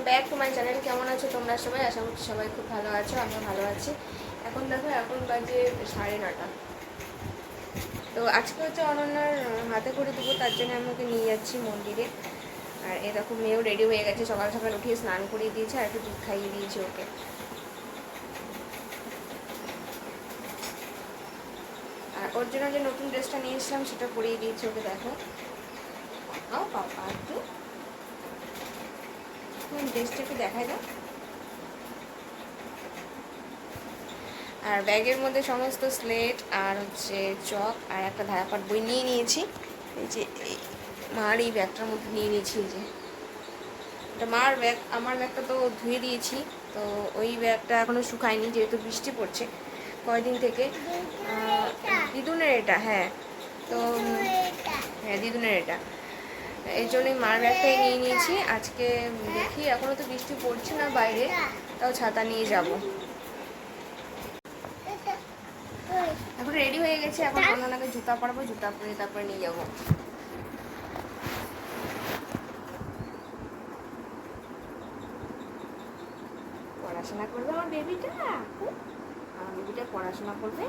Welcome back to my channel. কেমন আছো তোমরা সবাই? আশা করছি সবাই খুব ভালো আছো, আমিও ভালো আছি। এখন দেখো, এখন বাজে 9:30। তো আজকে হচ্ছে অনন্যার হাতে করে দেবো, তার জন্য আমি ওকে নিয়ে যাচ্ছি মন্দিরে। আর এ দেখো, মেয়েও রেডি হয়ে গেছে, সকাল সকাল উঠিয়ে স্নান করিয়ে দিয়েছে আর একটু দুধ খাইয়ে দিয়েছে ওকে। আর ওর জন্য যে নতুন ড্রেসটা নিয়ে এসেছিলাম সেটা পরিয়ে দিয়েছে ওকে। দেখো, পাপা একটু ড্রেসটা একটু দেখাই দাও। আর ব্যাগের মধ্যে সমস্ত স্লেট আর হচ্ছে চক আর একটা ধারাপাত বই নিয়ে নিয়েছি। এই যে মার এই ব্যাগটার মধ্যে নিয়ে নিয়েছি। এই যে এটা মার ব্যাগ, আমার ব্যাগটা তো ধুয়ে দিয়েছি, তো ওই ব্যাগটা এখনও শুকায়নি যেহেতু বৃষ্টি পড়ছে কয়েকদিন থেকে। দিদুনের এটা, হ্যাঁ। তো হ্যাঁ, দিদুনের এটা, এই জন্যই মার ব্যাগটাই নিয়ে নিয়েছি আজকে। দেখি, এখনও তো বৃষ্টি পড়ছে না বাইরে, তাও ছাতা নিয়ে যাবো। এখন রেডি হয়ে গেছে, এখন অন্যকে জুতা পরাবো, জুতা পরে তারপরে নিয়ে যাবো। পড়াশোনা করবে আমার বেবিটা, আমার বেবিটা পড়াশোনা করবে,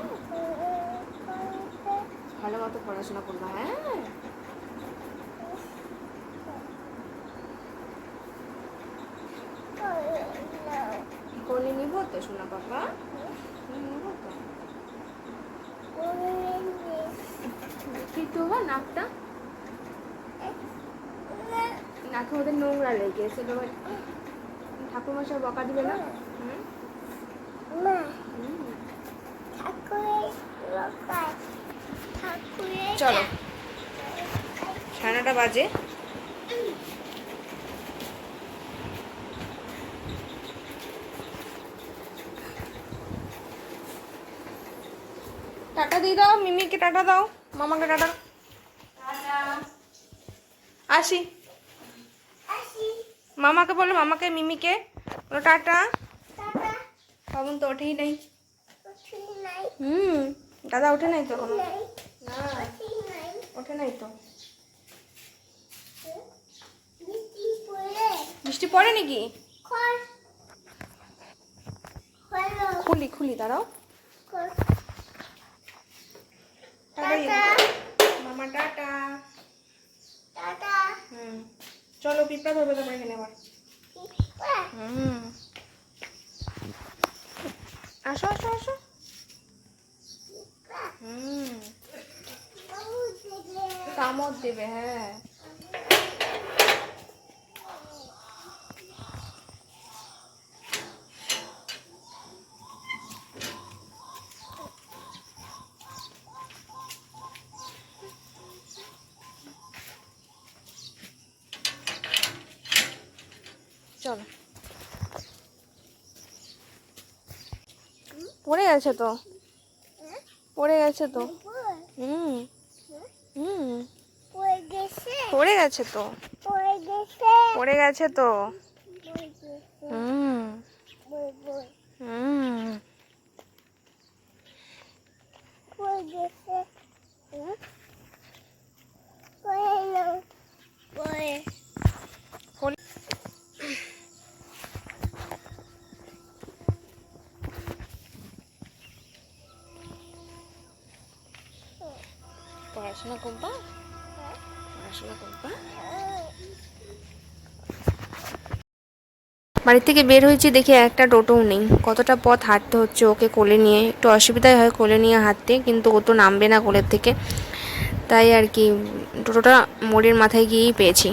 ভালো মতো পড়াশোনা করবে। হ্যাঁ, কোলে নিব তো শোনা পাপা, নিব তো। কি তো নাকটা, নাকে ওদের নোংরা লেগেছে, ঠাকুরমশাই বকা দিবে না? চলো, 9:30 বাজে। টাটা দিয়ে দাও, মিমিকে টাটা দাও, মামাকে টাটা। আসি, মামাকে বলো, মামাকে মিমিকে বলো টাটা। পাবন তো ওঠেই নাই। দাদা ওঠে নাই তো এখনো, না ওঠে নাই তো। বৃষ্টি পড়ে নাকি? খুলি খুলি, দাঁড়াও। মামা টাটা। চলো, পিঁপড়া ধরবে তোমার এখানে আবার। আসো আসো আসো। কামড় দেবে, হ্যাঁ। চলো, পড়ে গেছে তো, পড়ে গেছে তো। পড়ে গেছে তো, পড়ে গেছে তো। পড়াশোনা করবা, পড়াশোনা করবা। বাড়ি থেকে বের হয়েছি, দেখি একটা টোটোও নেই। কতটা পথ হাঁটতে হচ্ছে ওকে কোলে নিয়ে, একটু অসুবিধাই হয় কোলে নিয়ে হাঁটতে, কিন্তু ও তো নামবে না কোলের থেকে, তাই আর কি টোটোটা মোড়ের মাথায় গিয়েই পেয়েছি।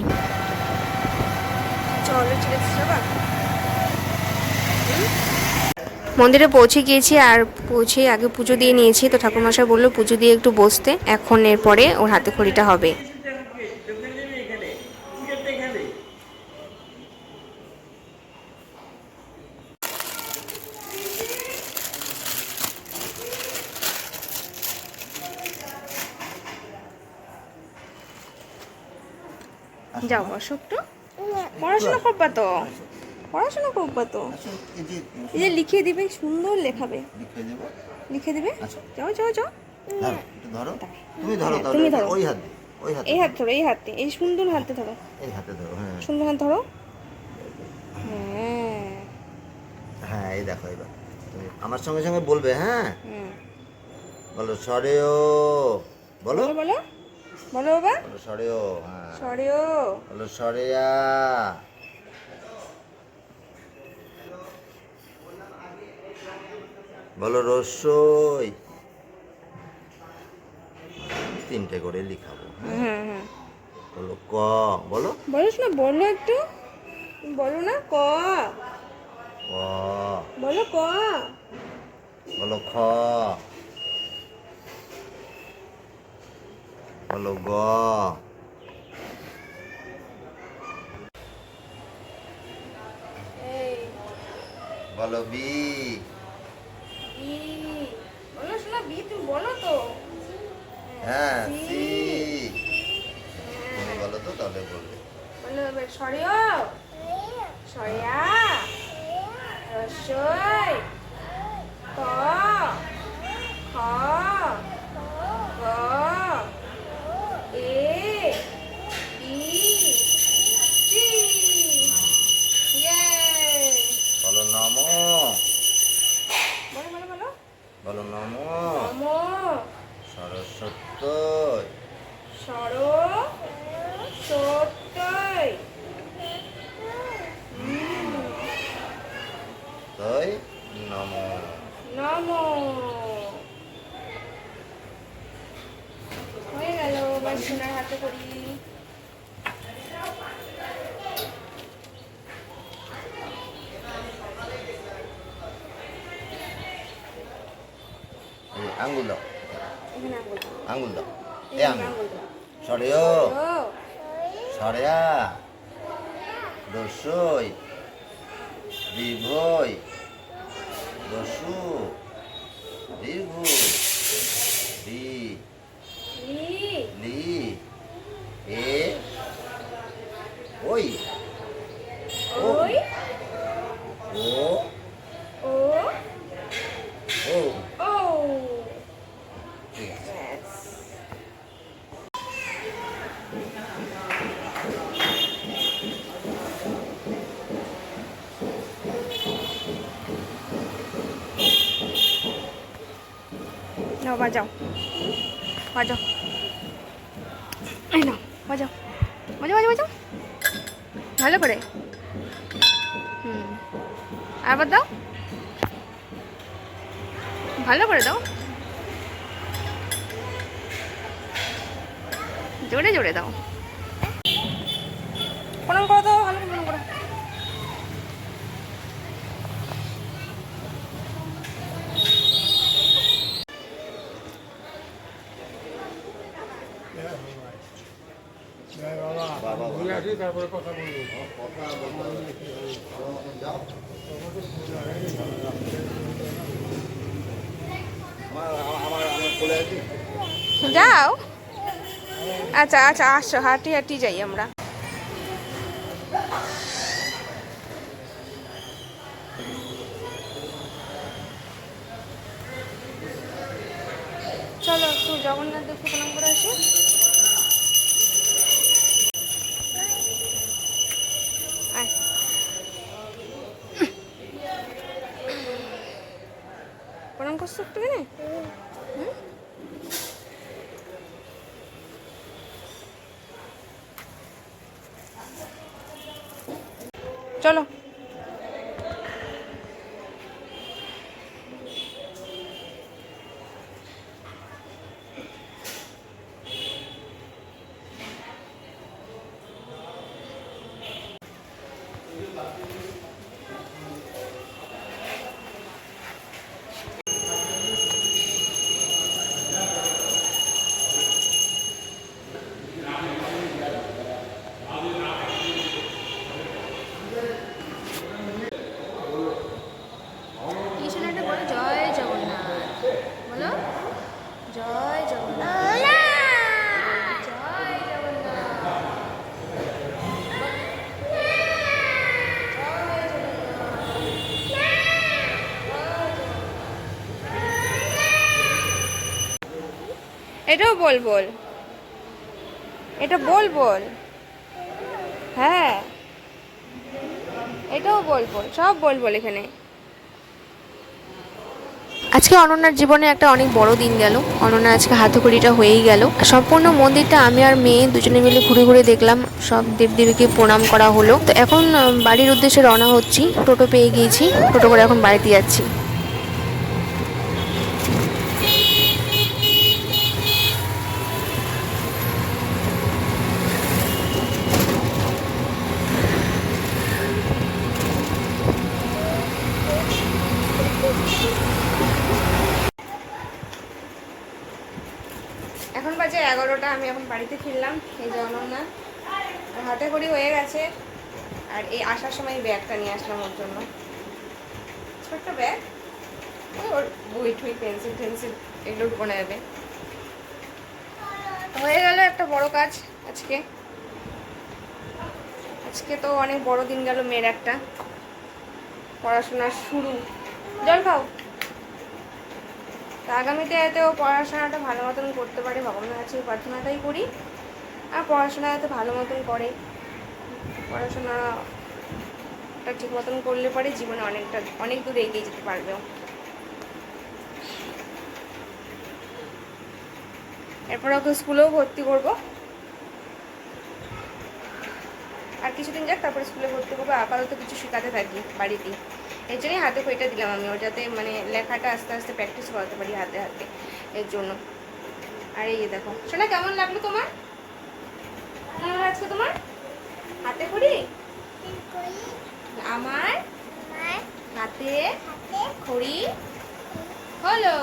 মন্দিরে পৌঁছে গিয়েছি, আর পৌঁছে আগে পুজো দিয়ে নিয়েছি। তো ঠাকুরমশাই বললো পুজো দিয়ে একটু বসতে, এখন এরপরে ওর হাতে খড়িটা হবে। যাও বসো একটু, পড়াশোনা করবা তো, পড়াশোনা করবা তো। এই যে লিখিয়ে দিবে, সুন্দর লেখাবে, লিখে দিবে। যাও যাও যাও, তুমি ধরো, তুমি ধরো, ওই হাত, এই হাত ধরো, এই হাতে, এই সুন্দর হাতে ধরো, এই হাতে ধরো, হ্যাঁ সুন্দর হাত ধরো। এই দেখো এবার তুমি আমার সঙ্গে সঙ্গে বলবে, হ্যাঁ? বলো সরেও, বলো বলো বলো বলো বাবা, বলো সরেও, হ্যাঁ সরেও, বলো সরেয়া, বলো রসই, তিনটে করে লিখাবো, হ্যাঁ হ্যাঁ বলো ক, বলো বলিস না, বলো একটু, বলো না ক, ক, বলো ক, বলো খ, বলো গ, এই বলো বি, ই, বলো শোনা বি, তুমি বলো তো, হ্যাঁ সি, সি, তুমি বলো তো তাহলে বলবে। বলো এবার সরেও, সরেয়া, রসই, ক, খ, গ, এ, ই, সি। ইয়ে! বলো নমো, বলো বলো বলো, বলো নমো নমো সরস্বতী, সরস্বতী, তৈ নমো। নমো। হয়ে গেল, এবার সোনার হাতে করি। এই আঙ্গুল দাও, এখানে আঙুল দাও, আঙ্গুল দাও, এই এখানে আঙ্গুল আঙুল দাও। সরেও, ও, সরেয়া, রসই, দীর্ঘই, রসু, দীর্ঘ, রি, লি, লি, এ, ওই, ওই, ও, ও, ও। ও। ঠিক আছে। ব্যাস। নাও বাজাও, বাজাও, এই নাও বাজাও, বাজাও বাজাও বাজাও, ভালো করে। আবার দাও, ভালো করে দাও, জোরে জোরে দাও, প্রণাম করো তো, ভালো করে প্রণাম করো। বাবা ঘুরে আসি তারপরে কথা বলবো। আমার কোলে আছি। যাও, আচ্ছা আচ্ছা আসো, হাঁটি হাঁটি যাই আমরা। চলো একটু জগন্নাথ দেখতে প্রণাম করে আসি। আয়। প্রণাম করছো একটু কিনে? চলো। একটা বলো জয় জগন্নাথ, বলো জয় জগন্নাথ, জয় জগন্নাথ, এটাও বল বল, এটা বল বল, হ্যাঁ এটাও বল বল, সব বল বল এখানে। আজকে অনন্যার জীবনে একটা অনেক বড় দিন গেল। অনন্যা আজকে হাতখড়িটা হয়েই গেল। সম্পূর্ণ মন্দিরটা আমি আর মেয়ে দুজনে মিলে ঘুরে ঘুরে দেখলাম, সব দেবদেবীকে প্রণাম করা হলো। তো এখন বাড়ির উদ্দেশ্যে রওনা হচ্ছি, টোটো পেয়ে গিয়েছি, টোটো করে এখন বাড়িতে যাচ্ছি। এখন বাজে 11টা, আমি এখন বাড়িতে ফিরলাম। এই যে অনন্যা হাতে খড়ি হয়ে গেছে, আর এই আসার সময় এই ব্যাগটা নিয়ে আসলাম ওর জন্য, ছোট্ট ব্যাগ, ওর বই ঠই পেন্সিল টেন্সিল এগুলো ঢোকানো যাবে। হয়ে গেল একটা বড় কাজ আজকে। আজকে তো অনেক বড় দিন গেল মেয়ের একটা, পড়াশোনার শুরু। জল খাও। তা আগামীতে যাতে ও পড়াশোনাটা ভালো মতন করতে পারে, ভগবানের কাছে এই প্রার্থনাটাই করি। আর পড়াশোনা যাতে ভালো মতন করে, পড়াশোনাটা ঠিক মতন করলে পরে জীবনে অনেক দূর এগিয়ে যেতে পারবে। এরপর ওকে স্কুলেও ভর্তি করব, আর কিছুদিন যাক তারপরে স্কুলে ভর্তি করবো। আপাতত কিছু শেখাতে থাকি বাড়িতেই, এর জন্যই হাতে খইটা দিলাম আমি, ওর যাতে মানে লেখাটা আস্তে আস্তে প্র্যাকটিস করাতে পারি হাতে হাতে, এর জন্য। আর এই দেখো শোনা, কেমন লাগলো তোমার? কেমন আজকে তোমার হাতে খড়ি? আমার হাতে খড়ি হলো।